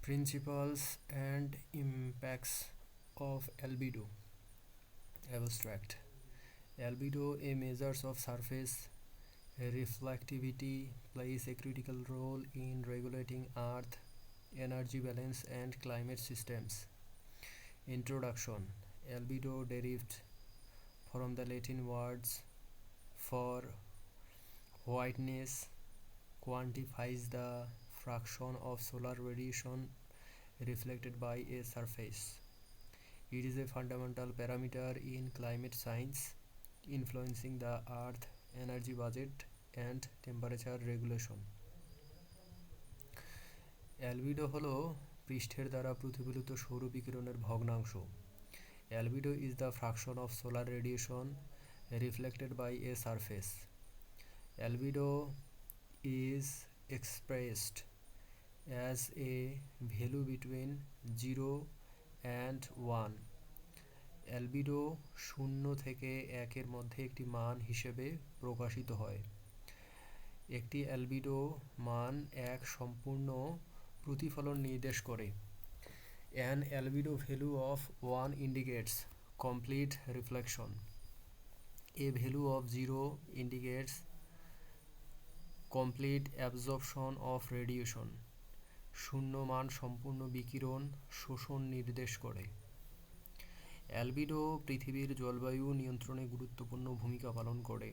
Principles and impacts of albedo. Abstract. Albedo, a measure of surface reflectivity, plays a critical role in regulating Earth energy balance and climate systems. Introduction. Albedo derived from the Latin words for whiteness, quantifies the fraction of solar radiation reflected by a surface. It is a fundamental parameter in climate science, influencing the Earth energy budget and temperature regulation. অ্যালবিডো হলো পৃষ্ঠের দ্বারা প্রতিফলিত সৌর বিকিরণের ভগ্নাংশ। অ্যালবিডো is the fraction of solar radiation reflected by a surface. Albedo is expressed as a value between 0 and 1. অ্যালবিডো 0 থেকে 1 এর মধ্যে একটি মান হিসেবে প্রকাশিত হয়। একটি অ্যালবিডো মান এক সম্পূর্ণ প্রতিফলন নির্দেশ করে। An albedo value of 1 indicates complete reflection. A value of 0 indicates complete absorption of radiation. শূন্য মান সম্পূর্ণ বিকিরণ শোষণ নির্দেশ করে। অ্যালবিডো পৃথিবীর জলবায়ু নিয়ন্ত্রণে গুরুত্বপূর্ণ ভূমিকা পালন করে।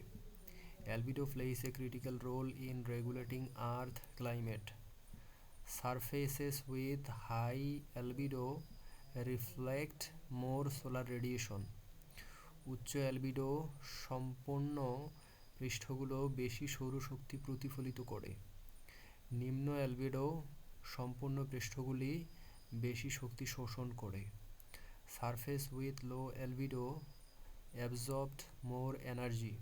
Albedo plays a critical role in regulating Earth climate. Surfaces with high albedo reflect more solar radiation. উচ্চ অ্যালবিডো সম্পন্ন পৃষ্ঠগুলো বেশি সৌরশক্তি প্রতিফলিত করে। নিম্ন অ্যালবিডো সম্পন্ন পৃষ্ঠগুলি বেশি শক্তি শোষণ করে। Surface with low albedo absorbed more energy.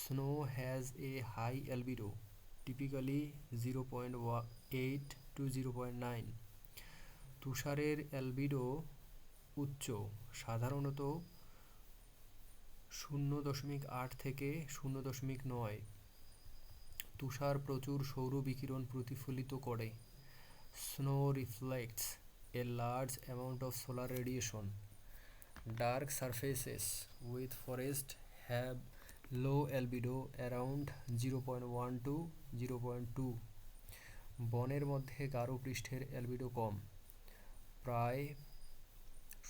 Snow has a high albedo, typically 0.8 to 0.9. তুষারের অ্যালবিডো উচ্চ, সাধারণত 0.8 থেকে 0.9। তুষার প্রচুর সৌর বিকিরণ প্রতিফলিত করে। Snow reflects a large amount of solar radiation. Dark surfaces with forest have low albedo around 0.1 to 0.2. বনের মধ্যে গাঢ় পৃষ্ঠের অ্যালবিডো কম, প্রায়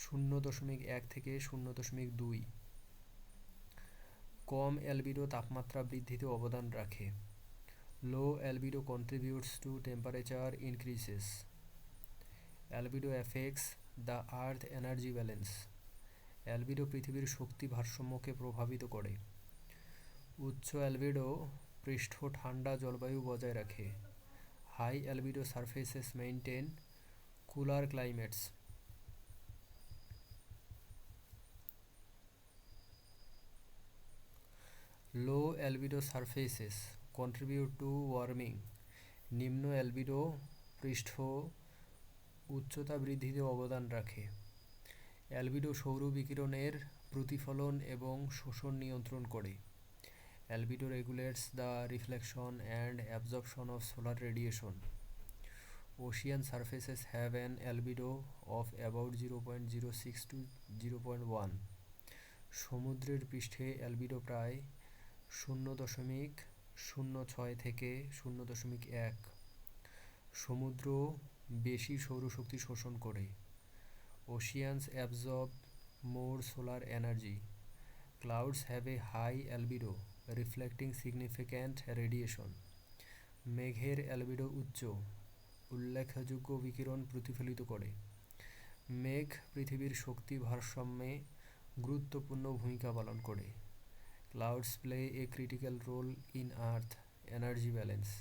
0.1 থেকে 0.2। কম অ্যালবিডো তাপমাত্রা বৃদ্ধিতে অবদান রাখে। লো অ্যালবিডো contributes to temperature increases. Albedo affects the Earth energy balance. অ্যালবিডো পৃথিবীর শক্তি ভারসাম্যকে প্রভাবিত করে। উচ্চ অ্যালবিডো পৃষ্ঠ ঠান্ডা জলবায়ু বজায় রাখে। High albedo surfaces maintain cooler climates. Low albedo surfaces contribute to warming. নিম্ন অ্যালবিডো পৃষ্ঠ উচ্চতা বৃদ্ধিতে অবদান রাখে। অ্যালবিডো সৌর বিকিরণের প্রতিফলন এবং শোষণ নিয়ন্ত্রণ করে। Albedo regulates the reflection and absorption of solar radiation. Ocean surfaces have an albedo of about 0.06 to 0.1. সমুদ্রের পৃষ্ঠে অ্যালবিডো প্রায় 0.06 থেকে 0.1। সমুদ্র বেশি সৌরশক্তি শোষণ করে। Oceans absorb more solar energy. Clouds have a high albedo, reflecting significant radiation. মেঘের অ্যালবিডো উচ্চ, উল্লেখযোগ্য বিকিরণ প্রতিফলিত করে। মেঘ পৃথিবীর শক্তি ভারসাম্যে গুরুত্বপূর্ণ ভূমিকা পালন করে। Clouds play a critical role in Earth energy balance.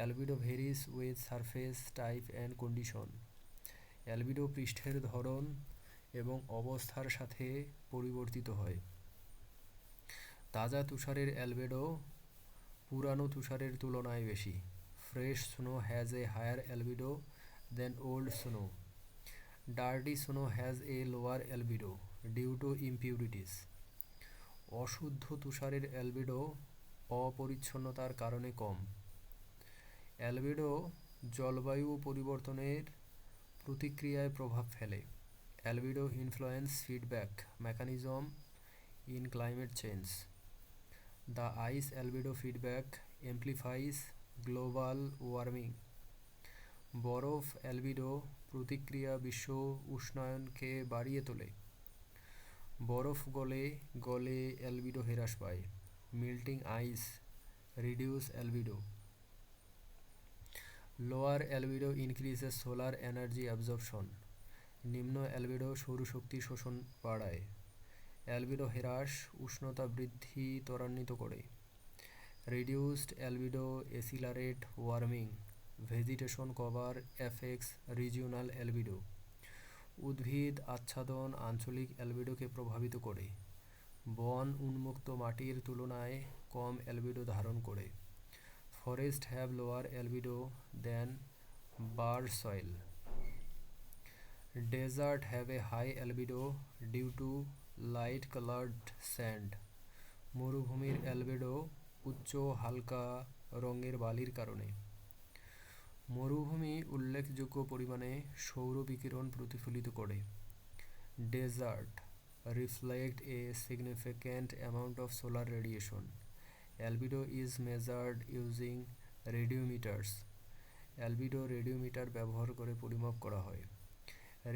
Albedo varies with surface type and condition. অ্যালবিডো পৃষ্ঠের ধরন এবং অবস্থার সাথে পরিবর্তিত হয়। তাজা তুষারের অ্যালবেডো পুরানো তুষারের তুলনায় বেশি। Fresh snow has a higher albedo than old snow. Dirty snow has a lower albedo due to impurities. অশুদ্ধ তুষারের অ্যালবিডো অপরিচ্ছন্নতার কারণে কম। অ্যালবিডো জলবায়ু পরিবর্তনের প্রতিক্রিয়ায় প্রভাব ফেলে। Albedo influence feedback mechanism in climate change. The ice albedo feedback amplifies global warming. বরফ albedo প্রতিক্রিয়া বিশ্ব উষ্ণায়নকে বাড়িয়ে তোলে। বরফ গলে গলে অ্যালবিডো হ্রাস পায়। Melting ice reduce albedo. Lower albedo increases solar energy absorption. নিম্ন অ্যালবিডো সৌরশক্তি শোষণ বাড়ায়। অ্যালবিডো হ্রাস উষ্ণতা বৃদ্ধি ত্বরান্বিত করে। Reduced albedo accelerate warming. Vegetation cover effects regional albedo. উদ্ভিদ আচ্ছাদন আঞ্চলিক অ্যালবিডোকে প্রভাবিত করে। বন উন্মুক্ত মাটির তুলনায় কম অ্যালবিডো ধারণ করে। Forest have lower albedo than bare soil. Desert have a high albedo due to light coloured sand. মরুভূমির অ্যালবিডো উচ্চ হালকা রঙের বালির কারণে। মরুভূমি উল্লেখযোগ্য পরিমাণে সৌর বিকিরণ প্রতিফলিত করে। Desert reflect a significant amount of solar radiation. Albedo is measured using radiometers. Albedo radiometer ব্যবহার করে পরিমাপ করা হয়।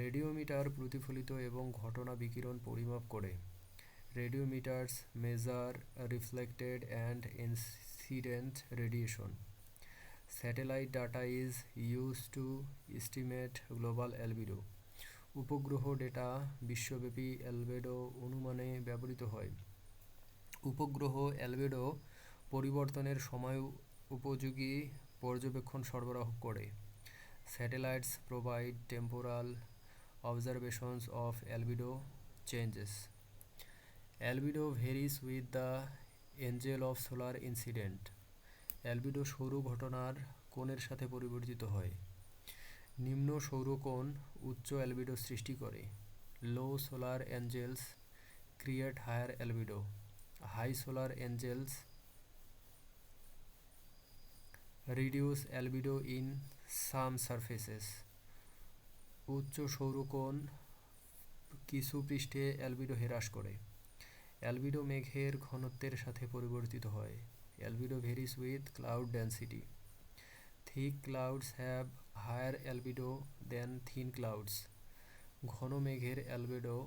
রেডিওমিটার প্রতিফলিত এবং ঘটনা বিকিরণ পরিমাপ করে। Radiometers measure reflected and incident radiation. Satellite data is use to estimate global albedo. উপগ্রহ ডেটা বিশ্বব্যাপী অ্যালবেডো অনুমানে ব্যবহৃত হয়। উপগ্রহ অ্যালবেডো পরিবর্তনের সময় উপযোগী পর্যবেক্ষণ সরবরাহ করে। Satellites provide temporal observations of albedo changes. Albedo varies with the angle of solar incident. Albedo সৌর ঘটনার কোণের সাথে পরিবর্তিত হয়। নিম্ন সৌরকোণ উচ্চ অ্যালবিডো সৃষ্টি করে। Low solar angles create higher albedo. High solar angles reduce albedo in some surfaces. উচ্চ সৌরকোণ কিছু পৃষ্ঠে অ্যালবিডো হ্রাস করে। অ্যালবিডো মেঘের ঘনত্বের সাথে পরিবর্তিত হয়। Albedo varies with cloud density. Thick clouds have higher albedo than thin clouds. ঘন মেঘের অ্যালবিডো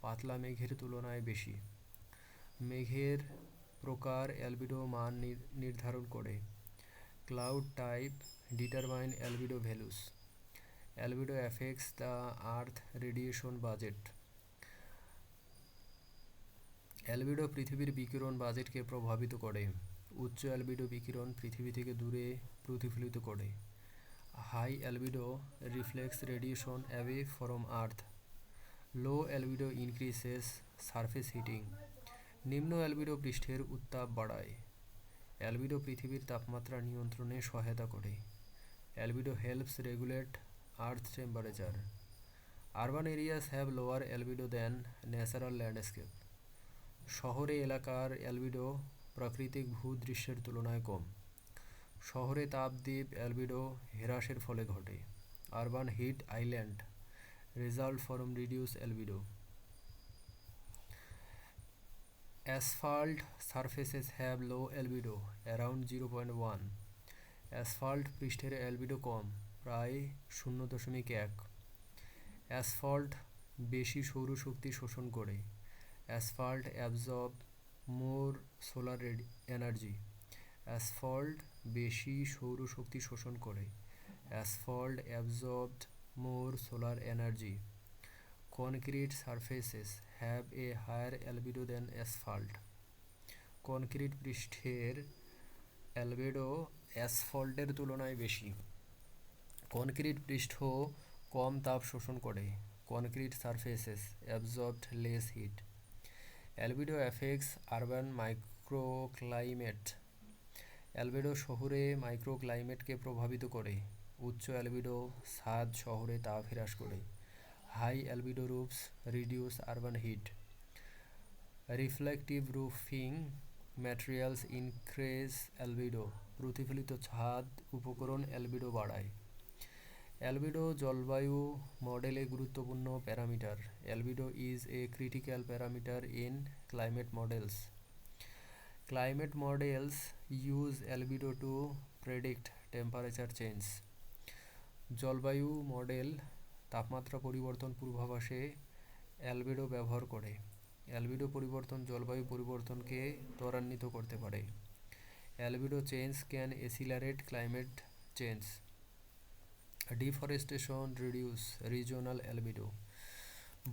পাতলা মেঘের তুলনায় বেশি। মেঘের প্রকার অ্যালবিডো মান নির্ধারণ করে। Cloud type determine albedo values. Albedo affects the earth radiation budget. Albedo পৃথিবীর বিকিরণ বাজেটকে প্রভাবিত করে। উচ্চ অ্যালবিডো বিকিরণ পৃথিবী থেকে দূরে প্রতিফলিত করে। High albedo reflects radiation away from earth. Low albedo increases surface heating. নিম্ন অ্যালবিডো পৃষ্ঠের উত্তাপ বাড়ায়। অ্যালবিডো পৃথিবীর তাপমাত্রা নিয়ন্ত্রণে সহায়তা করে। Albedo helps regulate earth temperature. Urban areas have lower albedo than natural landscape. শহরে এলাকার অ্যালবিডো প্রাকৃতিক ভূদৃশ্যের তুলনায় কম। শহরে তাপদ্বীপ অ্যালবিডো হ্রাসের ফলে ঘটে। Urban heat island result from reduce albedo. Asphalt surfaces have low albedo around 0.1। Asphalt পৃষ্ঠের অ্যালবিডো কম, প্রায় 0.1। অ্যাসফল্ট বেশি সৌরশক্তি শোষণ করে। Asphalt absorb more solar energy. Asphalt বেশি সৌরশক্তি শোষণ করে। Asphalt absorbed more solar energy. Concrete surfaces have a higher albedo than asphalt. Concrete পৃষ্ঠের অ্যালবেডো অ্যাসফল্টের তুলনায় বেশি। কনক্রিট পৃষ্ঠ কম তাপ শোষণ করে। Concrete surfaces absorbed less heat. Albedo affects urban microclimate. Albedo শহরে মাইক্রোক্লাইমেটকে প্রভাবিত করে। উচ্চ অ্যালবিডো ছাদ শহরে তাপ হ্রাস করে। High albedo roofs reduce urban heat. Reflective roofing materials increase albedo. প্রতিফলিত ছাদ উপকরণ অ্যালবিডো বাড়ায়। অ্যালবিডো জলবায়ু মডেলে গুরুত্বপূর্ণ parameter. Albedo is a critical parameter in climate models. Climate models use albedo to predict temperature change. জলবায়ু মডেল তাপমাত্রা পরিবর্তন পূর্বাভাসে অ্যালবেডো ব্যবহার করে। অ্যালবেডো পরিবর্তন জলবায়ু পরিবর্তনকে ত্বরান্বিত করতে পারে। Albedo change can accelerate climate change. Deforestation reduce regional albedo.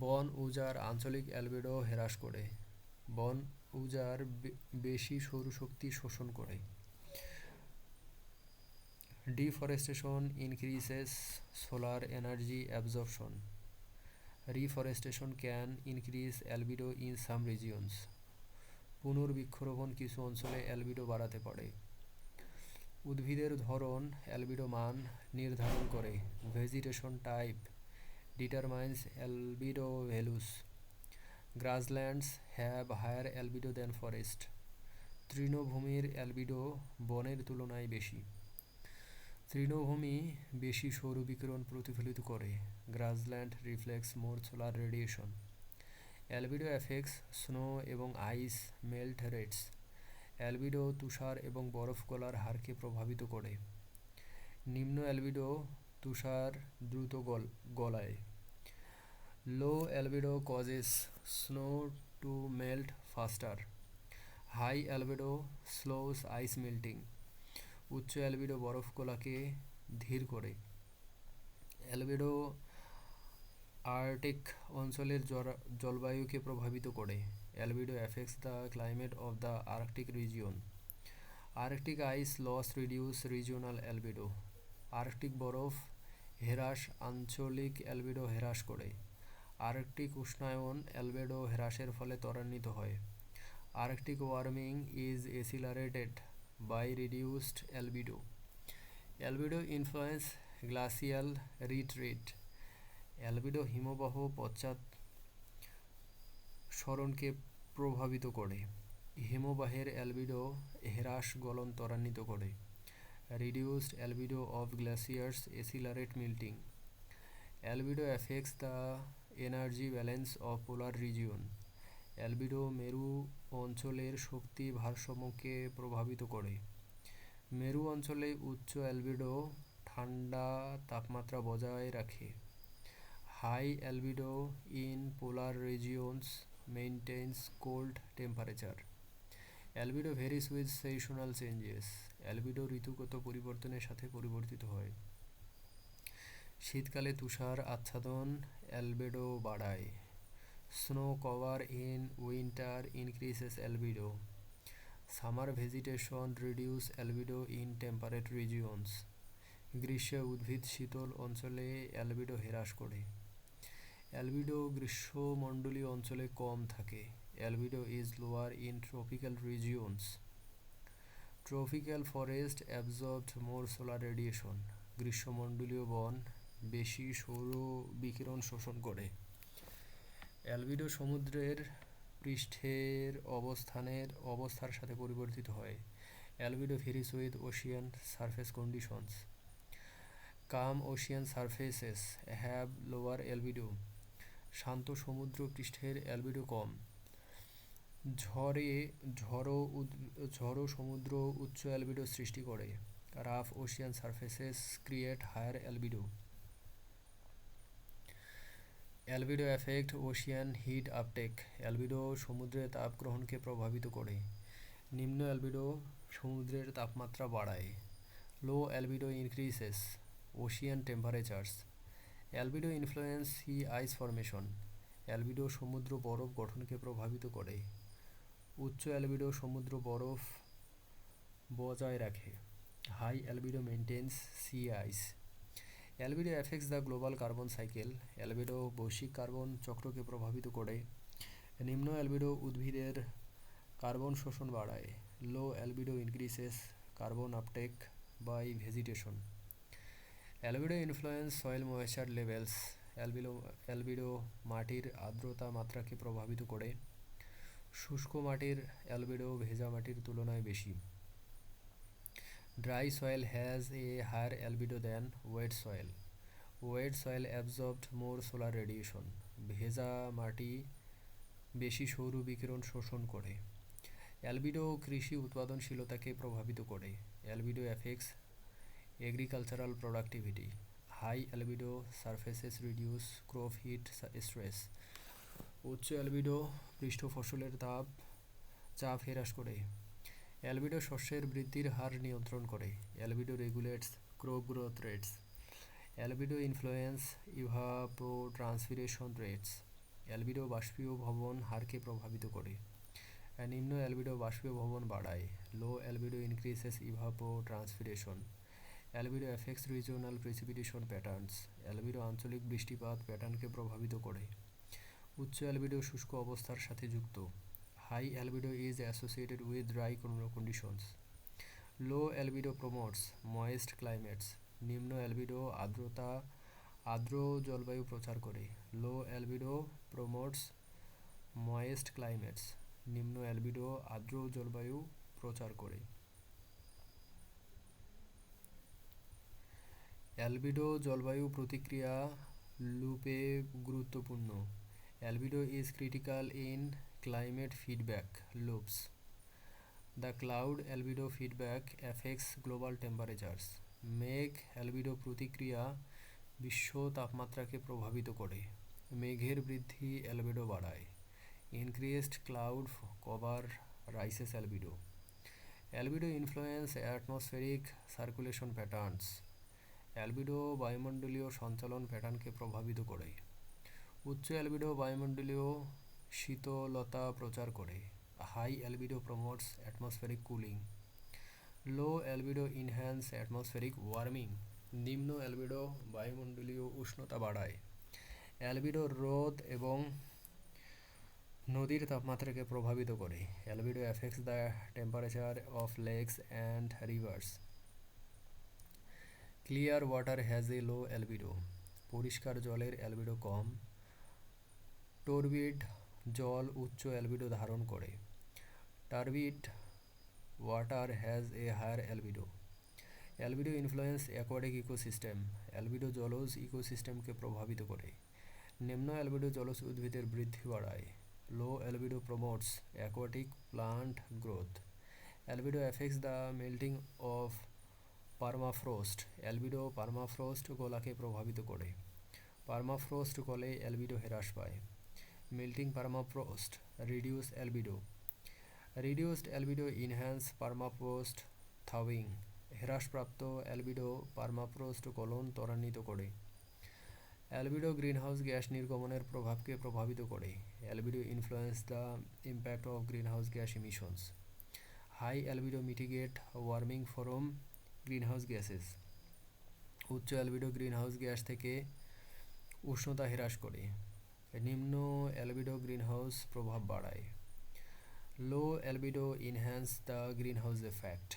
বন উজাড় আঞ্চলিক অ্যালবেডো হ্রাস করে। বন উজাড় বেশি সৌরশক্তি শোষণ করে। Deforestation increases solar energy absorption. Reforestation can increase albedo in some regions. পুনর্বৃক্ষরোপণ কিছু অঞ্চলে অ্যালবিডো বাড়াতে পারে। উদ্ভিদের ধরন অ্যালবিডো মান নির্ধারণ করে। Vegetation type determines albedo values. Grasslands have higher albedo than forest. তৃণভূমির অ্যালবিডো বনের তুলনায় বেশি। তৃণভূমি বেশি সৌর বিকিরণ প্রতিফলিত করে। Grassland reflects more solar radiation. Albedo effects snow এবং আইস মেল্ট রেটস। অ্যালবিডো তুষার এবং বরফ গলার হারকে প্রভাবিত করে। নিম্ন অ্যালবিডো তুষার দ্রুত গলায়। Low albedo causes snow to melt faster. High albedo slows ice melting. উচ্চ অ্যালবিডো বরফ গলাকে ধীর করে। অ্যালবিডো আর্কটিক অঞ্চলের জলবায়ুকে প্রভাবিত করে। Albedo effects the climate of the Arctic region. Arctic ice loss reduce regional albedo. Arctic বরফ হ্রাস আঞ্চলিক অ্যালবিডো হ্রাস করে। আর্কটিক উষ্ণায়ন অ্যালবিডো হ্রাসের ফলে ত্বরান্বিত হয়। Arctic warming is accelerated by reduced albedo. Albedo influence glacial retreat. Albedo হিমবাহ পশ্চাৎ সরণকে প্রভাবিত করে। হিমবাহের অ্যালবিডো হ্রাস গলন ত্বরান্বিত করে। Reduced albedo of glaciers accelerate melting. Albedo effects the energy balance of polar region. Albedo মেরু অঞ্চলের শক্তি ভারসাম্যকে প্রভাবিত করে। মেরু অঞ্চলে উচ্চ অ্যালবিডো ঠান্ডা তাপমাত্রা বজায় রাখে। High albedo in polar regions maintains cold temperature. Albedo varies with seasonal changes. Albedo ঋতুগত পরিবর্তনের সাথে পরিবর্তিত হয়। শীতকালে তুষার আচ্ছাদন অ্যালবেডো বাড়ায়। Snow cover in winter increases albedo. Summer vegetation reduce albedo in temperate regions. গ্রীষ্মে উদ্ভিদ শীতল অঞ্চলে অ্যালবিডো হ্রাস করে। অ্যালবিডো গ্রীষ্মমণ্ডলীয় অঞ্চলে কম থাকে। Albedo is lower in tropical regions. Tropical forest absorbed more solar radiation. গ্রীষ্মমণ্ডলীয় বন বেশি সৌর বিকিরণ শোষণ করে। অ্যালবিডো সমুদ্রের পৃষ্ঠের অবস্থার সাথে পরিবর্তিত হয়। Albedo varies with ocean surface conditions. Calm ocean surfaces have lower albedo. শান্ত সমুদ্র পৃষ্ঠের অ্যালবিডো কম। ঝড়ো সমুদ্র উচ্চ অ্যালবিডো সৃষ্টি করে। Rough ocean surfaces create higher albedo. Albedo effect ocean heat uptake. Albedo সমুদ্রের তাপ গ্রহণকে প্রভাবিত করে। নিম্ন অ্যালবিডো সমুদ্রের তাপমাত্রা বাড়ায়। Low albedo increases ocean temperatures. Albedo influence sea ice formation. Albedo সমুদ্র বরফ গঠনকে প্রভাবিত করে। উচ্চ অ্যালবিডো সমুদ্র বরফ বজায় রাখে। High albedo maintains sea ice. Albedo effects the global carbon cycle. Albedo বৈশ্বিক কার্বন চক্রকে প্রভাবিত করে। নিম্ন অ্যালবিডো উদ্ভিদের কার্বন শোষণ বাড়ায়। Low albedo increases carbon uptake by vegetation. Albedo influence soil moisture levels. Albedo মাটির আর্দ্রতা মাত্রাকে প্রভাবিত করে। শুষ্ক মাটির অ্যালবিডো ভেজা মাটির তুলনায় বেশি। Dry soil has a higher albedo than wet soil. Wet soil absorbed more solar radiation, ভেজা মাটি বেশি সৌর বিকিরণ শোষণ করে। অ্যালবিডো কৃষি উৎপাদনশীলতাকে প্রভাবিত করে। Albedo effects agricultural productivity, high albedo surfaces reduce crop heat stress. উচ্চ অ্যালবিডো পৃষ্ঠ ফসলের চাপ হ্রাস করে। অ্যালবিডো শস্যের বৃদ্ধির হার নিয়ন্ত্রণ করে। Albedo regulates crop growth rates. Albedo influence evapotranspiration rates. Albedo বাষ্পীয় ভবন হারকে প্রভাবিত করে। নিম্ন অ্যালবিডো বাষ্পীয় ভবন বাড়ায়। Low albedo increases evapotranspiration. Albedo effects regional precipitation patterns. Albedo আঞ্চলিক বৃষ্টিপাত প্যাটার্নকে প্রভাবিত করে। উচ্চ অ্যালবিডো শুষ্ক অবস্থার সাথে যুক্ত। High albedo is associated with dry conditions. Low albedo promotes moist climates. নিম্ন অ্যালবিডো আর্দ্র জলবায়ু প্রচার করে। Low albedo promotes moist climates. নিম্ন অ্যালবিডো আর্দ্র জলবায়ু প্রচার করে। অ্যালবিডো জলবায়ু প্রতিক্রিয়া লুপে গুরুত্বপূর্ণ। Albedo is critical in climate feedback loops. The cloud albedo feedback effects global temperatures. মেঘ অ্যালবিডো প্রতিক্রিয়া বিশ্ব তাপমাত্রাকে প্রভাবিত করে। মেঘের বৃদ্ধি অ্যালবিডো বাড়ায়। Increased cloud cover raises albedo. Albedo influence atmospheric circulation patterns. Albedo বায়ুমণ্ডলীয় সঞ্চালন প্যাটার্নকে প্রভাবিত করে। উচ্চ অ্যালবিডো বায়ুমণ্ডলীয় শীতলতা প্রচার করে। High albedo promotes atmospheric cooling. Low albedo enhance atmospheric warming. নিম্ন অ্যালবিডো বায়ুমণ্ডলীয় উষ্ণতা বাড়ায়। অ্যালবিডো হ্রদ এবং নদীর তাপমাত্রাকে প্রভাবিত করে। Albedo effects the temperature of lakes and rivers. Clear water has a low albedo. পরিষ্কার জলের অ্যালবিডো কম। টর্বিড জল উচ্চ অ্যালবিডো ধারণ করে। Turbid water has a higher albedo. Albedo influence aquatic ecosystem. Albedo জলজ ইকোসিস্টেমকে প্রভাবিত করে। নিম্ন অ্যালবিডো জলজ উদ্ভিদের বৃদ্ধি বাড়ায়। Low albedo promotes aquatic plant growth. Albedo effects the melting of permafrost. Albedo permafrost গলাকে প্রভাবিত করে। পারমাফ্রোস্ট গলে অ্যালবিডো হ্রাস পায়। Melting permafrost reduce albedo. Reduced albedo enhance permafrost thawing. হ্রাসপ্রাপ্ত অ্যালবিডো পারমাফ্রোস্ট গলন ত্বরান্বিত করে। অ্যালবিডো গ্রিনহাউস গ্যাস নির্গমনের প্রভাবকে প্রভাবিত করে। Albedo influence the impact of greenhouse gas emissions. High albedo mitigate warming from greenhouse gases. উচ্চ অ্যালবিডো গ্রিনহাউস গ্যাস থেকে উষ্ণতা হ্রাস করে। নিম্ন অ্যালবিডো গ্রিনহাউস প্রভাব বাড়ায়। Low albedo enhance the greenhouse effect.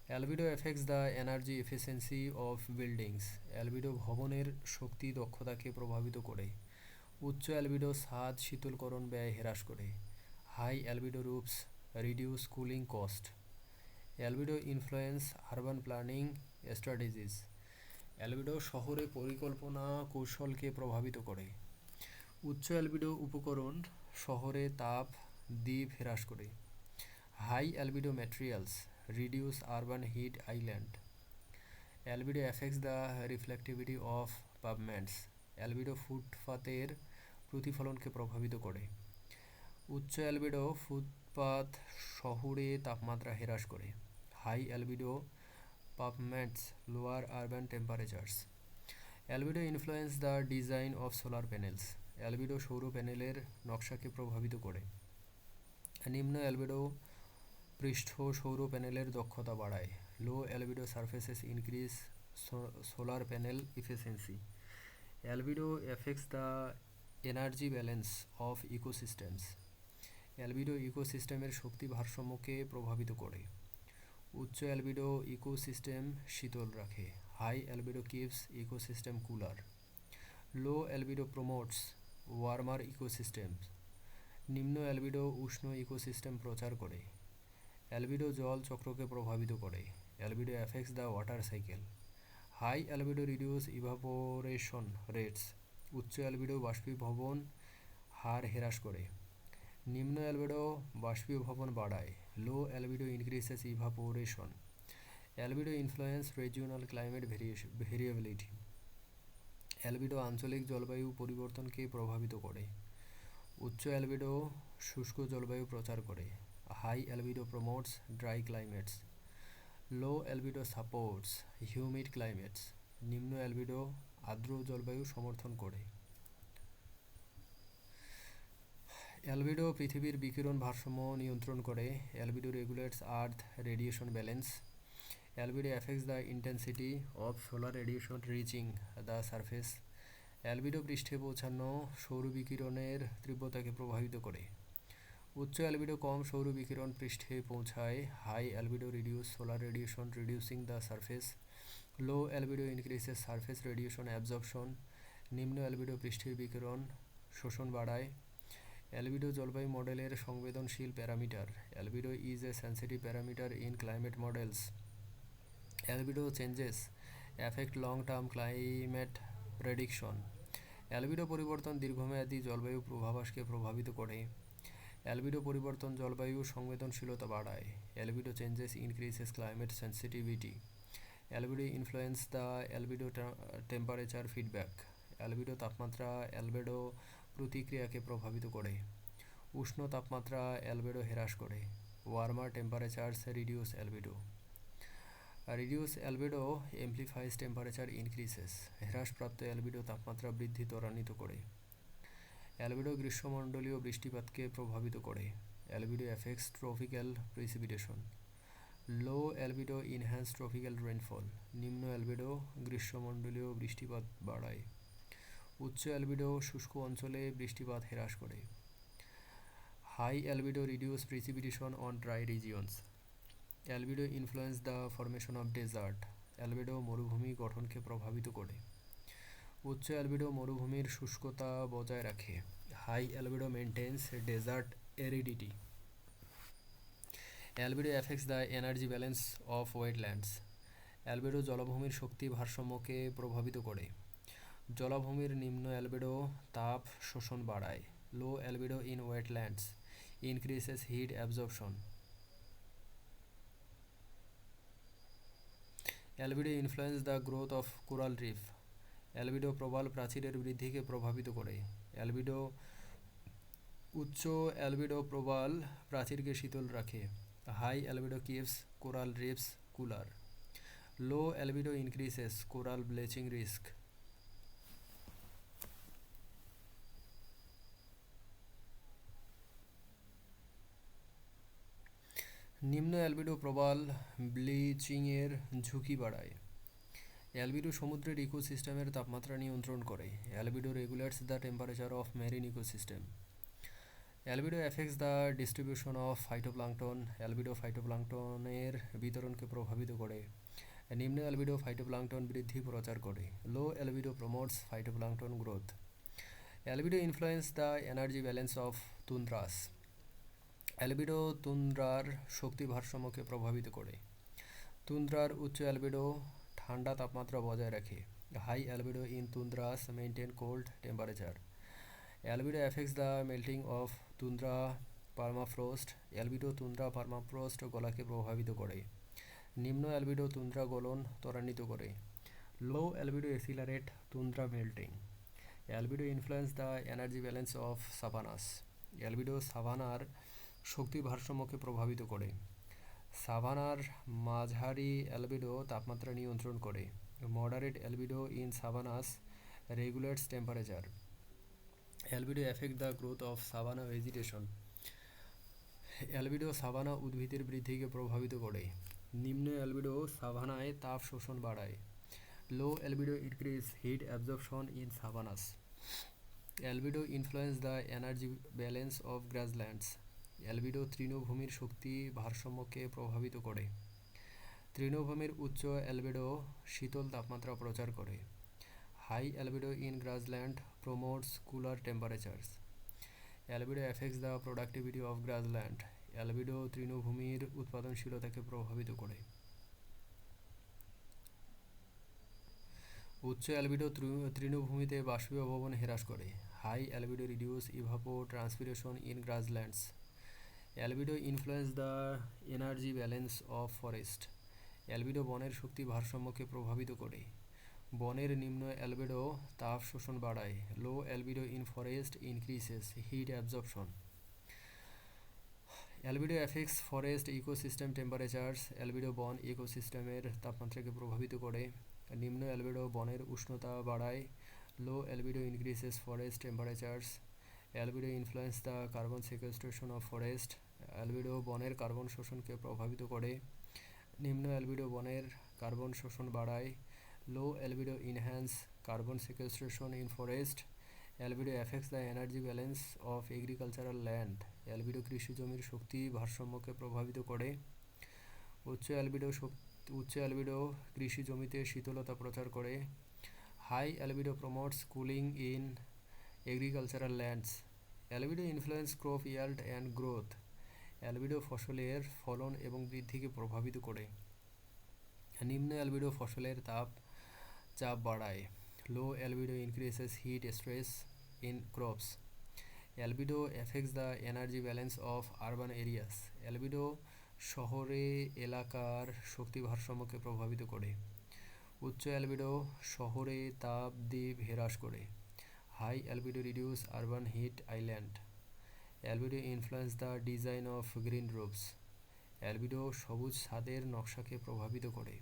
Albedo effects the energy efficiency of buildings. Albedo ভবনের শক্তি দক্ষতাকে প্রভাবিত করে। উচ্চ অ্যালবিডো ছাদ শীতলকরণ ব্যয় হ্রাস করে। High albedo roofs reduce cooling cost. Albedo influence urban planning strategies. Albedo শহরে পরিকল্পনা কৌশলকে প্রভাবিত করে। উচ্চ অ্যালবিডো উপকরণ শহরে তাপ দ্বীপ হ্রাস করে। High albedo materials reduce urban heat island. Albedo effects the reflectivity of pavements. Albedo ফুটপাতের প্রতিফলনকে প্রভাবিত করে। উচ্চ অ্যালবিডো ফুটপাত শহুরে তাপমাত্রা হ্রাস করে। High albedo pavements lower urban temperatures. Albedo influence the design of solar panels. Albedo সৌর প্যানেলের নকশাকে প্রভাবিত করে। নিম্ন অ্যালবিডো পৃষ্ঠ সৌর প্যানেলের দক্ষতা বাড়ায়। Low albedo surfaces increase solar panel efficiency. Albedo effects the energy balance of ecosystems. Albedo ইকোসিস্টেমের শক্তি ভারসাম্যকে প্রভাবিত করে। উচ্চ অ্যালবিডো ইকোসিস্টেম শীতল রাখে। High albedo keeps ecosystem cooler. Low albedo promotes warmer ecosystems. নিম্ন অ্যালবিডো উষ্ণ ইকোসিস্টেম প্রচার করে। অ্যালবিডো জল চক্রকে প্রভাবিত করে। Albedo affects the water cycle. High albedo reduce evaporation rates. উচ্চ অ্যালবিডো বাষ্পীভবন হার হ্রাস করে। নিম্ন অ্যালবিডো বাষ্পীভবন বাড়ায়। Low albedo increases evaporation. Albedo influence regional climate variability. Albedo আঞ্চলিক জলবায়ু পরিবর্তনকে প্রভাবিত করে। উচ্চ অ্যালবিডো শুষ্ক জলবায়ু প্রচার করে। High albedo promotes dry climates. Low albedo supports humid climates. নিম্ন অ্যালবিডো আর্দ্র জলবায়ু সমর্থন করে। অ্যালবিডো পৃথিবীর বিকিরণ ভারসাম্য নিয়ন্ত্রণ করে। Albedo regulates earth radiation balance. Albedo affects the intensity of solar radiation reaching the surface. Albedo পৃষ্ঠে পৌঁছানো সৌর বিকিরণের তীব্রতাকে প্রভাবিত করে। উচ্চ অ্যালবিডো কম সৌর বিকিরণ পৃষ্ঠে পৌঁছায়। High albedo reduce solar radiation reducing the surface. Low albedo increases surface radiation absorption. নিম্ন অ্যালবিডো পৃষ্ঠের বিকিরণ শোষণ বাড়ায়। অ্যালবিডো জলবায়ু মডেলের সংবেদনশীল parameter. Albedo is a sensitive parameter in climate models. Albedo changes affect long term climate prediction. Albedo পরিবর্তন দীর্ঘমেয়াদী জলবায়ু পূর্বাভাসকে প্রভাবিত করে। অ্যালবিডো পরিবর্তন জলবায়ু সংবেদনশীলতা বাড়ায়। Albedo changes increases climate sensitivity. Albedo influence the albedo temperature feedback. Albedo তাপমাত্রা অ্যালবেডো প্রতিক্রিয়াকে প্রভাবিত করে। উষ্ণ তাপমাত্রা অ্যালবেডো হ্রাস করে। Warmer temperatures reduce albedo. Reduce albedo amplifies temperature increases. হ্রাসপ্রাপ্ত অ্যালবিডো তাপমাত্রা বৃদ্ধি ত্বরান্বিত করে। অ্যালবিডো গ্রীষ্মমণ্ডলীয় বৃষ্টিপাতকে প্রভাবিত করে। Albedo effects tropical precipitation. Low albedo enhance tropical rainfall. নিম্ন অ্যালবিডো গ্রীষ্মমণ্ডলীয় বৃষ্টিপাত বাড়ায়। উচ্চ অ্যালবিডো শুষ্ক অঞ্চলে বৃষ্টিপাত হ্রাস করে। High albedo reduce precipitation on dry regions. Albedo influence the formation of desert. Albedo মরুভূমি গঠনকে প্রভাবিত করে। উচ্চ অ্যালবিডো মরুভূমির শুষ্কতা বজায় রাখে। High albedo maintains desert aridity. Albedo affects the energy balance of wetlands. Albedo জলাভূমির শক্তি ভারসাম্যকে প্রভাবিত করে। জলাভূমির নিম্ন অ্যালবিডো তাপ শোষণ বাড়ায়। Low albedo in wetlands increases heat absorption. Albedo influence the growth of coral reef. Albedo প্রবাল প্রাচীরের বৃদ্ধিকে প্রভাবিত করে। অ্যালবিডো উচ্চ অ্যালবিডো প্রবাল প্রাচীরকে শীতল রাখে। High albedo keeps coral reefs cooler. Low albedo increases coral bleaching risk. নিম্ন অ্যালবিডো প্রবাল ব্লিচিংয়ের ঝুঁকি বাড়ায়। অ্যালবিডো সমুদ্রের ইকোসিস্টেমের তাপমাত্রা নিয়ন্ত্রণ করে। Albedo regulates the temperature of marine ecosystem. Albedo affects the distribution of phytoplankton. Albedo ফাইটোপ্লাঙ্কটনের বিতরণকে প্রভাবিত করে। নিম্ন অ্যালবিডো ফাইটোপ্লাঙ্কটন বৃদ্ধি প্রচার করে। Low albedo promotes phytoplankton growth. Albedo influence the energy balance of tundras. Albedo তুন্দ্রার শক্তি ভারসাম্যকে প্রভাবিত করে। তুন্দ্রার উচ্চ অ্যালবিডো ঠান্ডা তাপমাত্রা বজায় রাখে। High albedo in tundras maintain cold temperature. Albedo affects the melting of tundra permafrost. Albedo tundra পারমাফ্রোস্ট গলাকে প্রভাবিত করে। নিম্ন অ্যালবিডো তুন্দ্রা গলন ত্বরান্বিত করে। Low albedo accelerate tundra melting. Albedo influence the energy balance of savannas. Albedo সাভানার শক্তি ভারসাম্যকে প্রভাবিত করে। সাভানার মাঝারি অ্যালবিডো তাপমাত্রা নিয়ন্ত্রণ করে। Moderate albedo in savannas regulates temperature. Albedo effect the growth of savanna vegetation. Albedo savanna উদ্ভিদের বৃদ্ধিকে প্রভাবিত করে। নিম্ন অ্যালবিডো সাভানায় তাপ শোষণ বাড়ায়। Low albedo increase heat absorption in savannas. Albedo influence the energy balance of grasslands. Albedo তৃণভূমির শক্তি ভারসাম্যকে প্রভাবিত করে। তৃণভূমির উচ্চ অ্যালবিডো শীতল তাপমাত্রা প্রচার করে। High albedo in grassland promotes cooler temperatures. Albedo affects the productivity of grassland. Albedo তৃণভূমির উৎপাদনশীলতাকে প্রভাবিত করে। উচ্চ অ্যালবিডো তৃণভূমিতে বাষ্পীয় ভবন হ্রাস করে। High albedo reduce evapotranspiration in grasslands. Albedo influence the energy balance of forest. Albedo বনের শক্তি ভারসাম্যকে প্রভাবিত করে। বনের নিম্ন অ্যালবিডো তাপ শোষণ বাড়ায়। Low albedo in forest increases heat absorption. Albedo affects forest ecosystem temperatures. Albedo বন ইকোসিস্টেমের তাপমাত্রাকে প্রভাবিত করে। নিম্ন অ্যালবিডো বনের উষ্ণতা বাড়ায়। Low albedo increases forest temperatures. Albedo influence the carbon sequestration of forest. Albedo বনের কার্বন শোষণকে প্রভাবিত করে। নিম্ন অ্যালবিডো বনের কার্বন শোষণ বাড়ায়। Low albedo enhance carbon sequestration in forest. Albedo affects the energy balance of agricultural land. Albedo কৃষি জমির শক্তি ভারসাম্যকে প্রভাবিত করে। উচ্চ অ্যালবিডো কৃষি জমিতে শীতলতা প্রচার করে। High albedo promotes cooling in agricultural lands. Albedo influence crop yield and growth. Albedo ফসলের ফলন এবং বৃদ্ধিকে প্রভাবিত করে। নিম্ন অ্যালবিডো ফসলের চাপ বাড়ায়। Low albedo increases heat stress in crops. Albedo effects the energy balance of urban areas. Albedo শহরে এলাকার শক্তি ভারসাম্যকে প্রভাবিত করে। উচ্চ অ্যালবিডো শহরে তাপদ্বীপ হ্রাস করে। High albedo reduce urban heat island. Albedo influence the design of green roofs. Albedo সবুজ ছাদের নকশাকে প্রভাবিত করে।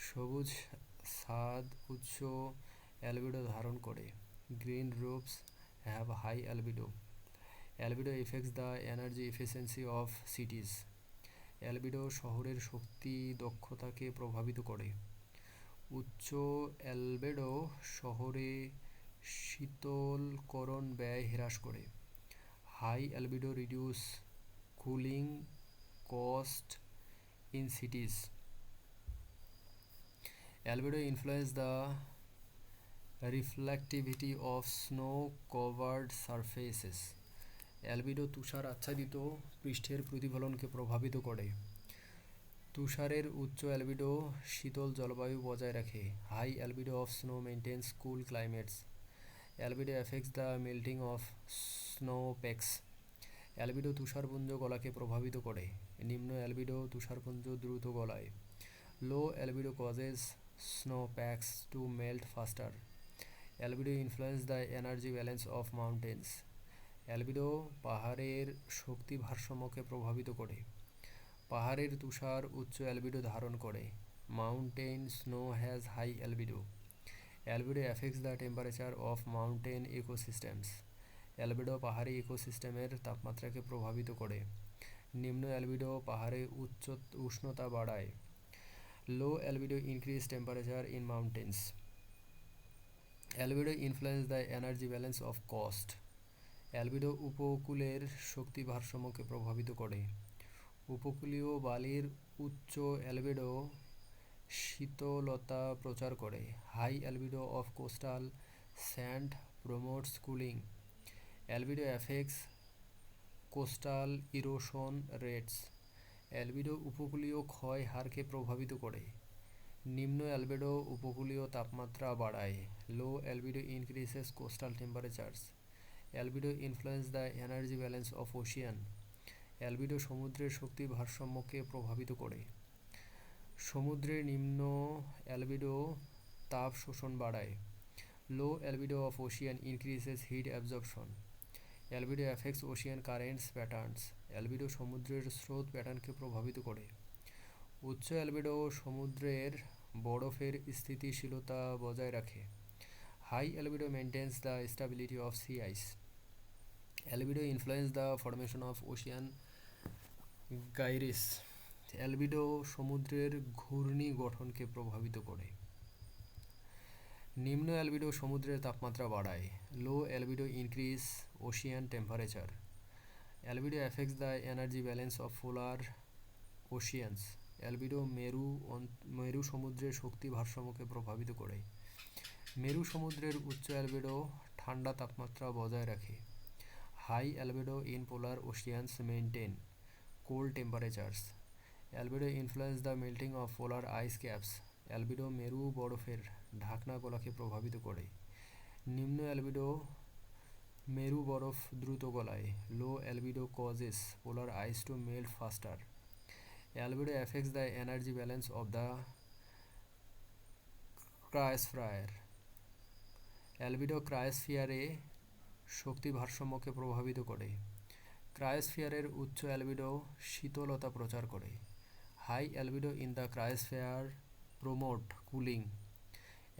সবুজ ছাদ উচ্চ অ্যালবিডো ধারণ করে। Green roofs have high albedo. Albedo effects the energy efficiency of cities. Albedo শহরের শক্তি দক্ষতাকে প্রভাবিত করে। উচ্চ অ্যালবেডো শহরে শীতলকরণ ব্যয় হ্রাস করে। High albedo reduce cooling cost in cities. Albedo influence the reflectivity of snow covered surfaces. Albedo তুষার আচ্ছাদিত পৃষ্ঠের প্রতিফলনকে প্রভাবিত করে। তুষারের উচ্চ অ্যালবিডো শীতল জলবায়ু বজায় রাখে। High albedo of snow maintains cool climates. Albedo effects the melting of snowpacks. Albedo তুষারপুঞ্জ গলাকে প্রভাবিত করে। নিম্ন অ্যালবিডো তুষারপুঞ্জ দ্রুত গলায়। Low albedo causes snowpacks to melt faster. Albedo influence the energy balance of mountains. অ্যালবিডো পাহাড়ের শক্তি ভারসাম্যকে প্রভাবিত করে। পাহাড়ের তুষার উচ্চ অ্যালবিডো ধারণ করে। Mountain snow has high albedo. Albedo affects the temperature of mountain ecosystems. Albedo পাহাড়ি ইকোসিস্টেমের তাপমাত্রাকে প্রভাবিত করে। নিম্ন অ্যালবিডো পাহাড়ে উষ্ণতা বাড়ায়। Low albedo increase temperature in mountains. Albedo influence the energy balance of coast. Albedo উপকূলের শক্তি ভারসাম্যকে প্রভাবিত করে। উপকূলীয় বালির উচ্চ অ্যালবিডো শীতলতা প্রচার করে। High albedo of coastal sand promotes cooling. Albedo affects coastal erosion rates. Albedo উপকূলীয় ক্ষয় হারকে প্রভাবিত করে। নিম্ন অ্যালবিডো উপকূলীয় তাপমাত্রা বাড়ায়। Low albedo increases coastal temperatures. Albedo influence the energy balance of ocean. Albedo সমুদ্রের শক্তি ভারসাম্যকে প্রভাবিত করে। সমুদ্রের নিম্ন অ্যালবিডো তাপ শোষণ বাড়ায়। Low albedo of ocean increases heat absorption. Albedo affects ocean currents patterns. Albedo সমুদ্রের স্রোত প্যাটার্নকে প্রভাবিত করে। উচ্চ অ্যালবিডো সমুদ্রের বরফের স্থিতিশীলতা বজায় রাখে। High albedo maintains the stability of sea ice. Albedo influence the formation of ocean gyres. Albedo সমুদ্রের ঘূর্ণি গঠনকে প্রভাবিত করে। নিম্ন অ্যালবিডো সমুদ্রের তাপমাত্রা বাড়ায়। Low albedo increase ocean temperature. Albedo affects the energy balance of polar oceans. Albedo মেরু সমুদ্রের শক্তি ভারসাম্যকে প্রভাবিত করে। মেরু সমুদ্রের উচ্চ অ্যালবিডো ঠান্ডা তাপমাত্রা বজায় রাখে। High albedo in polar oceans maintain cold temperatures. Albedo influence the melting of polar ice caps. Albedo মেরু বরফের ঢাকনা গলাকে প্রভাবিত করে। নিম্ন অ্যালবিডো মেরু বরফ দ্রুত গলায়। Low albedo causes polar ice to melt faster. Albedo affects the energy balance of the cryosphere. Albedo ক্রায়োস্ফিয়ারে শক্তি ভারসাম্যকে প্রভাবিত করে। ক্রায়োস্ফিয়ারের উচ্চ অ্যালবিডো শীতলতা প্রচার করে। High albedo in the cryosphere promote cooling.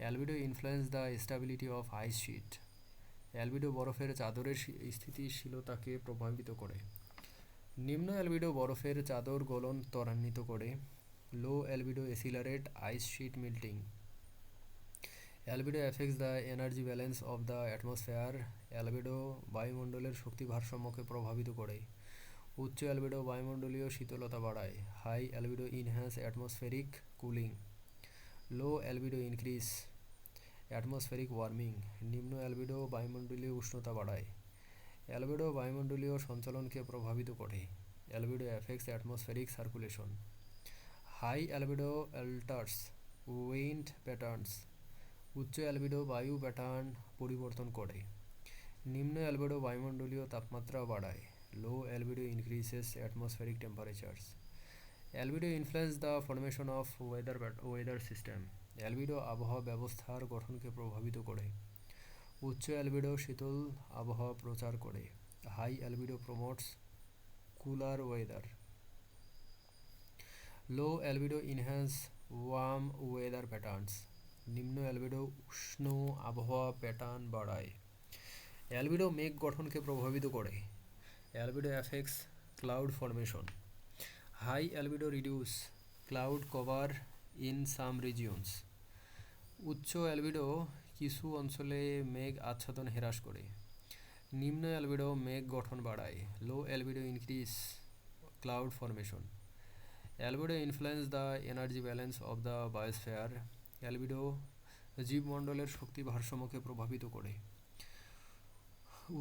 Albedo influence the stability of ice sheet. Albedo বরফের চাদরের স্থিতিশীলতাকে প্রভাবিত করে। নিম্ন অ্যালবিডো বরফের চাদর গলন ত্বরান্বিত করে। Low albedo accelerate ice sheet melting. Albedo affects the energy balance of the atmosphere. Albedo বায়ুমণ্ডলের শক্তি ভারসাম্যকে প্রভাবিত করে। উচ্চ অ্যালবিডো বায়ুমণ্ডলীয় শীতলতা বাড়ায়। High albedo enhance atmospheric cooling. Low albedo increase atmospheric warming. নিম্ন অ্যালবিডো বায়ুমণ্ডলীয় উষ্ণতা বাড়ায়। অ্যালবিডো বায়ুমণ্ডলীয় সঞ্চালনকে প্রভাবিত করে। Albedo affects atmospheric circulation. High albedo alters wind patterns. উচ্চ অ্যালবিডো বায়ু প্যাটার্ন পরিবর্তন করে। নিম্ন অ্যালবিডো বায়ুমণ্ডলীয় তাপমাত্রা বাড়ায়। Low albedo increases atmospheric temperatures. Albedo influence the formation of weather system. Albedo আবহাওয়া ব্যবস্থার গঠনকে প্রভাবিত করে। উচ্চ অ্যালবিডো শীতল আবহাওয়া প্রচার করে। High albedo promotes cooler weather. Low albedo enhance warm weather patterns. নিম্ন অ্যালবিডো উষ্ণ আবহাওয়া প্যাটার্ন বাড়ায়। অ্যালবিডো মেঘ গঠনকে প্রভাবিত করে। Albedo affects cloud formation. High albedo reduce cloud cover in some regions. উচ্চ অ্যালবিডো কিছু অঞ্চলে মেঘ আচ্ছাদন হ্রাস করে। নিম্ন অ্যালবিডো মেঘ গঠন বাড়ায়। Low albedo increase cloud formation. Albedo influence the energy balance of the biosphere. Albedo জীবমণ্ডলের শক্তি ভারসাম্যকে প্রভাবিত করে।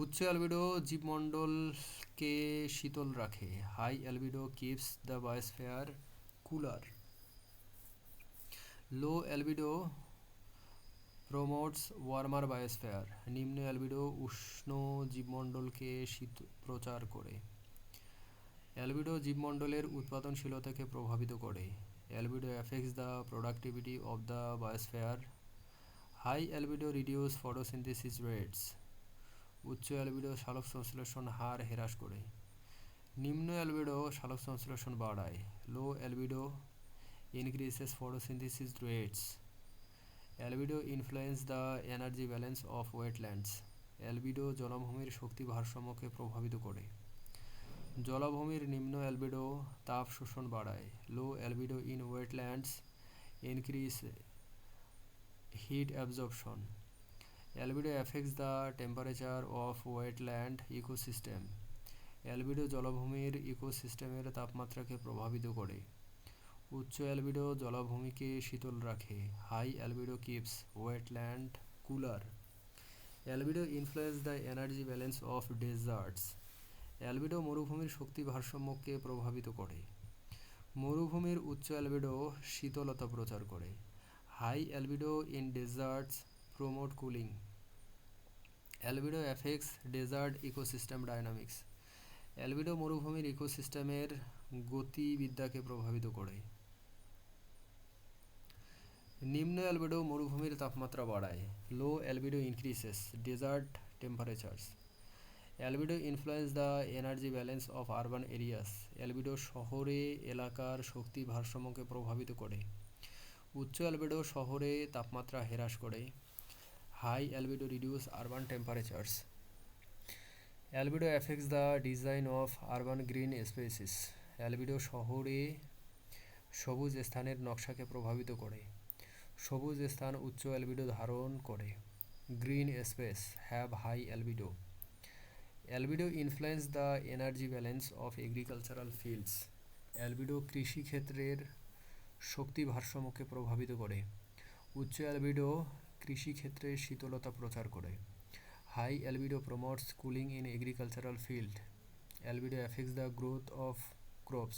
উচ্চ অ্যালবিডো জীবমণ্ডলকে শীতল রাখে। High albedo keeps the biosphere cooler. Low albedo promotes warmer biosphere. নিম্ন অ্যালবিডো উষ্ণ জীবমণ্ডলকে শীত প্রচার করে। অ্যালবিডো জীবমণ্ডলের উৎপাদনশীলতাকে প্রভাবিত করে। Albedo affects the productivity of the biosphere. High albedo reduce photosynthesis rates. উচ্চ অ্যালবিডো সালোক সংশ্লেষণ হার হ্রাস করে। নিম্ন অ্যালবিডো সালোক সংশ্লেষণ বাড়ায়। Low albedo increases photosynthesis rates. Albedo influence the energy balance of wetlands. Albedo জলাভূমির শক্তি ভারসাম্যকে প্রভাবিত করে। জলাভূমির নিম্ন অ্যালবিডো তাপ শোষণ বাড়ায়। Low albedo in wetlands increase heat absorption. Albedo affects the temperature of wetland ecosystem. Albedo জলাভূমির ইকোসিস্টেমের তাপমাত্রাকে প্রভাবিত করে। উচ্চ অ্যালবিডো জলাভূমিকে শীতল রাখে। High albedo keeps wetland cooler. Albedo influence the energy balance of deserts. Albedo মরুভূমির শক্তি ভারসাম্যকে প্রভাবিত করে। মরুভূমির উচ্চ অ্যালবিডো শীতলতা প্রচার করে। High albedo in deserts promote cooling. Albedo affects desert ecosystem dynamics. Albedo মরুভূমির ইকোসিস্টেমের গতিবিদ্যাকে প্রভাবিত করে। নিম্ন অ্যালবিডো মরুভূমির তাপমাত্রা বাড়ায়। Low albedo increases desert temperatures. Albedo influence the energy balance of urban areas. Albedo শহরে এলাকার শক্তি ভারসাম্যকে প্রভাবিত করে। উচ্চ অ্যালবিডো শহরে তাপমাত্রা হ্রাস করে। High albedo reduce urban temperatures. Albedo affects the design of urban green spaces. Albedo শহরে সবুজ স্থানের নকশাকে প্রভাবিত করে। সবুজ স্থান উচ্চ অ্যালবিডো ধারণ করে। Green space have high albedo. Albedo influence the energy balance of agricultural fields. Albedo কৃষিক্ষেত্রের শক্তি ভারসাম্যকে প্রভাবিত করে। উচ্চ অ্যালবিডো কৃষিক্ষেত্রে শীতলতা প্রচার করে। High albedo promotes cooling in agricultural field. Albedo affects the growth of crops.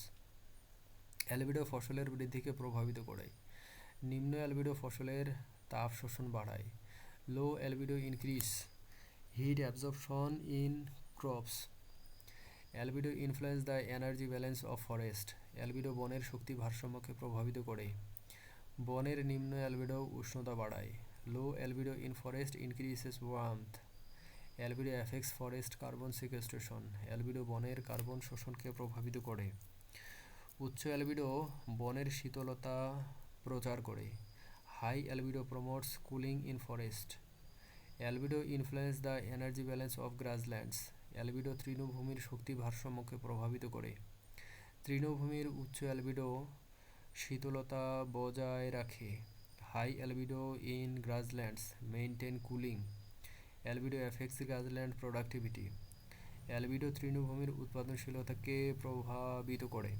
Albedo ফসলের বৃদ্ধিকে প্রভাবিত করে। নিম্ন অ্যালবিডো ফসলের তাপ শোষণ বাড়ায়। Low albedo increase heat absorption in crops. Albedo influence the energy balance of forest. Albedo বনের শক্তি ভারসাম্যকে প্রভাবিত করে। বনের নিম্ন অ্যালবিডো উষ্ণতা বাড়ায়। Low albedo in forest increases warmth. Albedo affects forest carbon sequestration. Albedo বনের কার্বন শোষণকে প্রভাবিত করে। উচ্চ অ্যালবিডো বনের শীতলতা প্রচার করে। High albedo promotes cooling in forest. Albedo influence the energy balance of grasslands. Albedo তৃণভূমির শক্তি ভারসাম্যকে প্রভাবিত করে। তৃণভূমির উচ্চ অ্যালবিডো শীতলতা বজায় রাখে। High albedo in grasslands maintain cooling. Albedo affects grassland productivity. Albedo তৃণভূমির উৎপাদনশীলতাকে প্রভাবিত করে।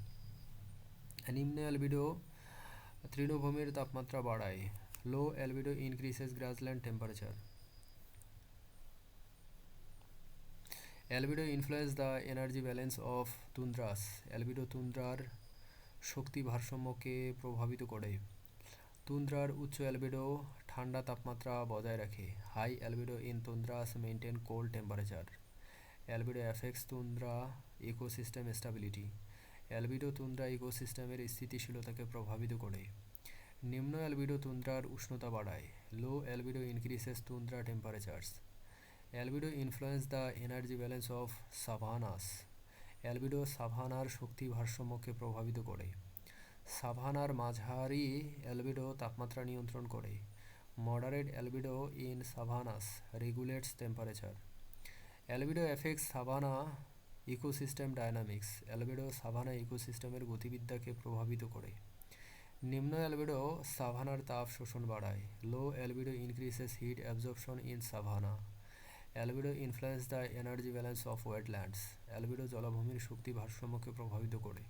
নিম্ন অ্যালবিডো তৃণভূমির তাপমাত্রা বাড়ায়। Low albedo increases grassland temperature. Albedo influence the energy balance of tundras. Albedo তুন্দ্রার শক্তি ভারসাম্যকে প্রভাবিত করে। তুন্দ্রার উচ্চ অ্যালবিডো ঠান্ডা তাপমাত্রা বজায় রাখে। High albedo in tundras maintain cold temperature. Albedo affects tundra ecosystem stability. Albedo tundra ইকোসিস্টেমের স্থিতিশীলতাকে প্রভাবিত করে। নিম্ন অ্যালবিডো তুন্দ্রার উষ্ণতা বাড়ায়। Low albedo increases tundra temperatures. Albedo influence the energy balance of savannas. Albedo সাভানার শক্তি ভারসাম্যকে প্রভাবিত করে। সাভানার মাঝারি অ্যালবিডো তাপমাত্রা নিয়ন্ত্রণ করে। Moderate albedo in savannas regulates temperature. Albedo effects savanna ecosystem dynamics. Albedo savanna ইকোসিস্টেমের গতিবিদ্যাকে প্রভাবিত করে। নিম্ন অ্যালবিডো সাভানার তাপ শোষণ বাড়ায়। Low albedo increases heat absorption in savanna. Albedo influence the energy balance of wetlands. Albedo জলাভূমির শক্তি ভারসাম্যকে প্রভাবিত করে।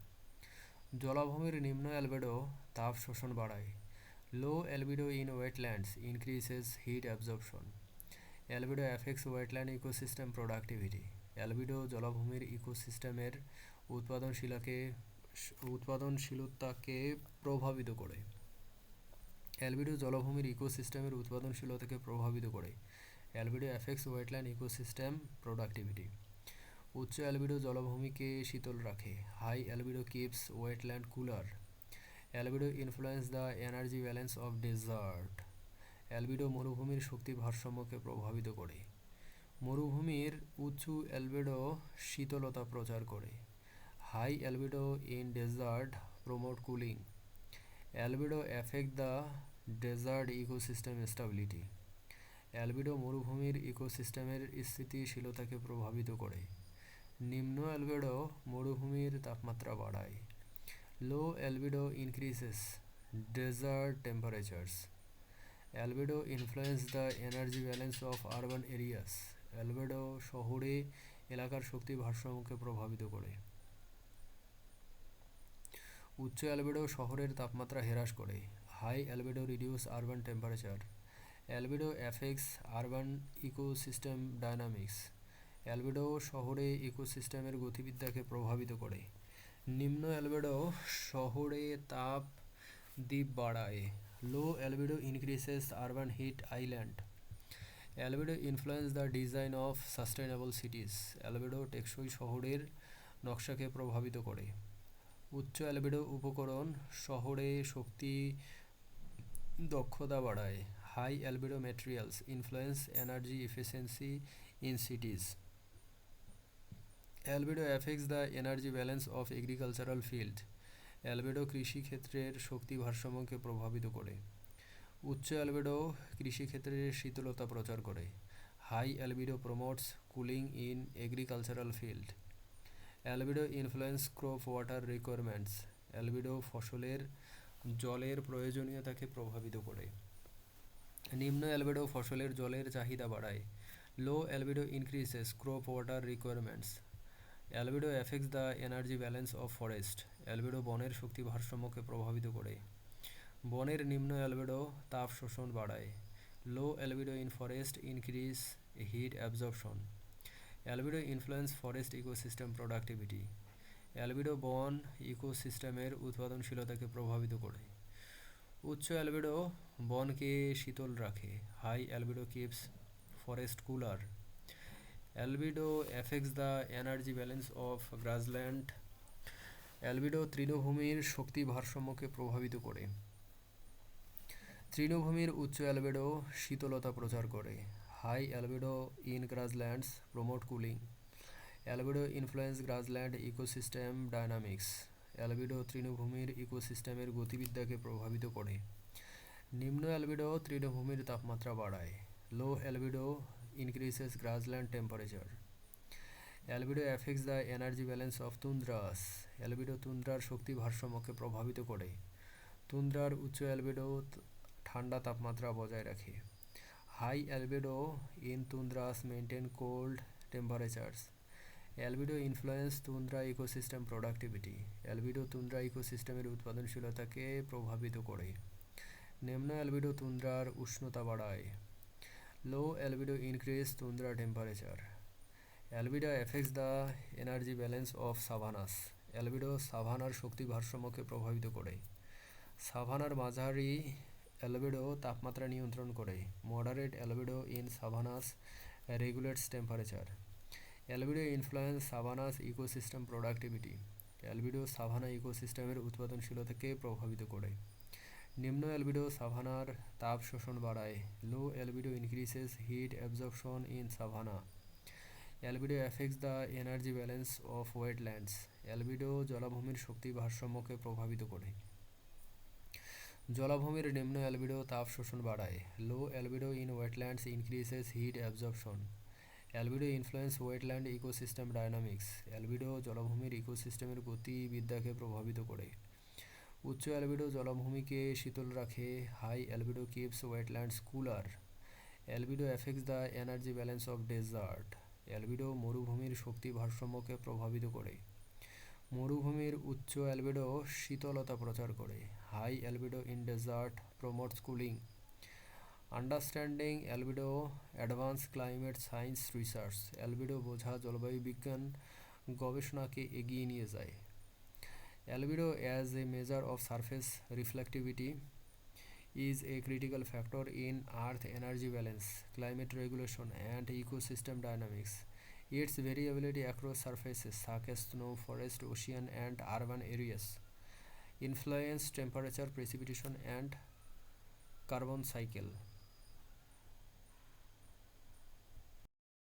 জলাভূমির নিম্ন অ্যালবিডো তাপ শোষণ বাড়ায়। Low albedo in wetlands increases heat absorption. Albedo affects wetland ecosystem productivity. Albedo জলাভূমির ইকোসিস্টেমের উৎপাদনশীলতাকে প্রভাবিত করে। অ্যালবিডো জলাভূমির ইকোসিস্টেমের উৎপাদনশীলতাকে প্রভাবিত করে। Albedo affects wetland ecosystem productivity. উচ্চ অ্যালবিডো জলাভূমিকে শীতল রাখে। High albedo keeps wetland cooler. Albedo influence the energy balance of desert. Albedo মরুভূমির শক্তি ভারসাম্যকে প্রভাবিত করে। মরুভূমির উঁচু অ্যালবিডো শীতলতা প্রচার করে। High albedo in desert promote cooling. Albedo affect the desert ecosystem stability. Albedo মরুভূমির ইকোসিস্টেমের স্থিতিশীলতাকে প্রভাবিত করে। নিম্ন অ্যালবিডো মরুভূমির তাপমাত্রা বাড়ায়। Low albedo increases desert temperatures. Albedo influence the energy balance of urban areas. Albedo শহুরে এলাকার শক্তি ভারসাম্যকে প্রভাবিত করে। উচ্চ অ্যালবিডো শহরের তাপমাত্রা হ্রাস করে। High albedo reduce urban temperature. Albedo affects urban ecosystem dynamics. Albedo শহরে ইকোসিস্টেমের গতিবিদ্যাকে প্রভাবিত করে। নিম্ন অ্যালবিডো শহরে তাপ দ্বীপ বাড়ায়। Low albedo increases urban heat island. Albedo influence the design of sustainable cities. Albedo টেকসই শহরের নকশাকে প্রভাবিত করে। উচ্চ অ্যালবিডো উপকরণ শহরে শক্তি দক্ষতা বাড়ায়। High albedo materials influence energy efficiency in cities. Albedo affects the energy balance of agricultural field. Albedo কৃষিক্ষেত্রের শক্তি ভারসাম্যকে প্রভাবিত করে। উচ্চ অ্যালবিডো কৃষিক্ষেত্রের শীতলতা প্রচার করে। High albedo promotes cooling in agricultural field. Albedo influence crop water requirements. Albedo ফসলের জলের প্রয়োজনীয়তাকে প্রভাবিত করে। নিম্ন অ্যালবিডো ফসলের জলের চাহিদা বাড়ায়। Low albedo increases crop water requirements. Albedo affects the energy balance of forest. Albedo বনের শক্তি ভারসাম্যকে প্রভাবিত করে। বনের নিম্ন অ্যালবিডো তাপ শোষণ বাড়ায়। Low albedo in forest increase heat absorption. Albedo influence forest ecosystem productivity. Albedo বন ইকোসিস্টেমের উৎপাদনশীলতাকে প্রভাবিত করে। উচ্চ অ্যালবিডো বনকে শীতল রাখে, high albedo keeps forest cooler. Albedo effects the energy balance of grassland. Albedo তৃণভূমির শক্তি ভারসাম্যকে প্রভাবিত করে। তৃণভূমির উচ্চ অ্যালবিডো শীতলতা প্রচার করে, high albedo in grasslands promote cooling. Albedo influence grassland ecosystem dynamics. Albedo তৃণভূমির ইকোসিস্টেমের গতিবিদ্যাকে প্রভাবিত করে। নিম্ন অ্যালবিডো তৃণভূমির তাপমাত্রা বাড়ায়, low albedo increases grassland temperature. Albedo effects the energy balance of tundras. Albedo তুন্দ্রার শক্তি ভারসাম্যকে প্রভাবিত করে। তুন্দ্রার উচ্চ অ্যালবিডো ঠান্ডা তাপমাত্রা বজায় রাখে, high albedo in tundras maintain cold temperatures. Albedo influence tundra ecosystem productivity. Albedo tundra ইকোসিস্টেমের উৎপাদনশীলতাকে প্রভাবিত করে। নিম্ন অ্যালবিডো তুন্দ্রার উষ্ণতা বাড়ায়, low albedo increase tundra temperature. Albedo effects the energy balance of savannas. Albedo সাভানার শক্তি ভারসাম্যকে প্রভাবিত করে। সাভানার মাঝারি অ্যালবিডো তাপমাত্রা নিয়ন্ত্রণ করে, moderate albedo in savannas regulates temperature. Albedo influence savannas ecosystem productivity. Albedo savanna ইকোসিস্টেমের উৎপাদনশীলতাকে প্রভাবিত করে। নিম্ন অ্যালবিডো সাভানার তাপ শোষণ বাড়ায়, low albedo increases heat absorption in savanna. Albedo effects the energy balance of wetlands. Albedo জলাভূমির শক্তি ভারসাম্যকে প্রভাবিত করে। জলাভূমির নিম্ন অ্যালবিডো তাপ শোষণ বাড়ায়, low albedo in wetlands increases heat absorption. Albedo influence wetland ecosystem dynamics. Albedo জলাভূমির ইকোসিস্টেমের গতিবিদ্যাকে প্রভাবিত করে। উচ্চ অ্যালবিডো জলাভূমিকে শীতল রাখে, high albedo keeps wetlands cooler. Albedo effects the energy balance of desert. Albedo মরুভূমির শক্তি ভারসাম্যকে প্রভাবিত করে। মরুভূমির উচ্চ অ্যালবিডো শীতলতা প্রচার করে, high albedo in desert promotes cooling. Understanding albedo advance climate science research. Albedo বোঝা জলবায়ু বিজ্ঞান গবেষণাকে এগিয়ে নিয়ে যায়। Albedo as a measure of surface reflectivity is a critical factor in Earth energy balance, climate regulation, and ecosystem dynamics. Its variability across surfaces, such as snow, forest, ocean, and urban areas, influence temperature, precipitation, and carbon cycle.